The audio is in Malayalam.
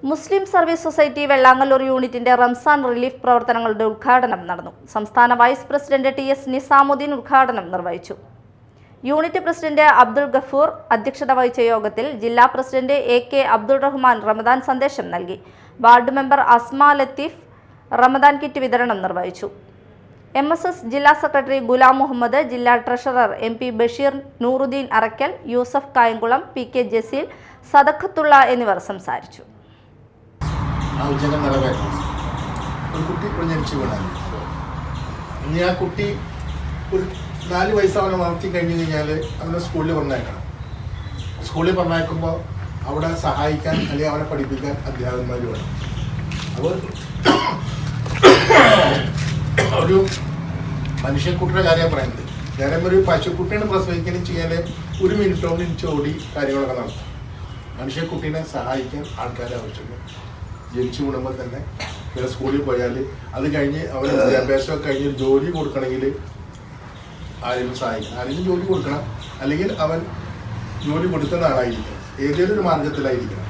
മുസ്ലിം സർവീസ് സൊസൈറ്റി വെള്ളാങ്ങല്ലൂർ യൂണിറ്റിന്റെ റംസാൻ റിലീഫ് പ്രവർത്തനങ്ങളുടെ ഉദ്ഘാടനം നടന്നു. സംസ്ഥാന വൈസ് പ്രസിഡന്റ് ടി.എസ്. നിസാമുദ്ദീൻ ഉദ്ഘാടനം നിർവഹിച്ചു. യൂണിറ്റ് പ്രസിഡന്റ് അബ്ദുൾ ഗഫൂർ അധ്യക്ഷത വഹിച്ച യോഗത്തിൽ ജില്ലാ പ്രസിഡന്റ് എ.കെ. അബ്ദുൾ റഹ്മാൻ റമദാൻ സന്ദേശം നൽകി. Ward member Asma Latheef Ramadan kit വിതരണം നിർവഹിച്ചു. MSS ജില്ലാ സെക്രട്ടറി ഗുലാം മുഹമ്മദ്, ജില്ലാ treasurer MP Basheer, Nooruddin Arakkal, Yusuf Kayamkulam, PK Jaseel, Sadakathulla എന്നിവർ സംസാരിച്ചു. ഒരു കുട്ടി ഇപ്പോൾ ജനിച്ചു വീണാൽ ഇനി ആ കുട്ടി ഒരു 4 വയസ്സ് അവനെ വളർത്തി കഴിഞ്ഞ് കഴിഞ്ഞാൽ അവനെ സ്കൂളിൽ പറഞ്ഞേക്കണം. സ്കൂളിൽ പറഞ്ഞേക്കുമ്പോൾ അവിടെ സഹായിക്കാൻ അല്ലെങ്കിൽ അവനെ പഠിപ്പിക്കാൻ അധ്യാപകന്മാർ വേണം. അപ്പോൾ ഒരു മനുഷ്യക്കുട്ടിയുടെ കാര്യം പറയുന്നത് നേരം ഒരു പശുക്കുട്ടിയാണ് പ്രസവിക്കുകയും ചെയ്യാൻ 1 മിനിറ്റോ ഓടി കാര്യങ്ങളൊക്കെ നടത്തും. മനുഷ്യക്കുട്ടീനെ സഹായിക്കാൻ ആൾക്കാരെ ആവശ്യമുണ്ട്. ജനിച്ചു കൂടുമ്പോൾ തന്നെ സ്കൂളിൽ പോയാൽ അത് കഴിഞ്ഞ് അവന് വിദ്യാഭ്യാസമൊക്കെ കഴിഞ്ഞ് ജോലി കൊടുക്കണമെങ്കിൽ ആരെങ്കിലും സഹായിക്കണം, ആരെങ്കിലും ജോലി കൊടുക്കണം, അല്ലെങ്കിൽ അവൻ ജോലി കൊടുക്കുന്ന ആളായിരിക്കണം, ഏതെങ്കിലും ഒരു മാർഗത്തിലായിരിക്കണം.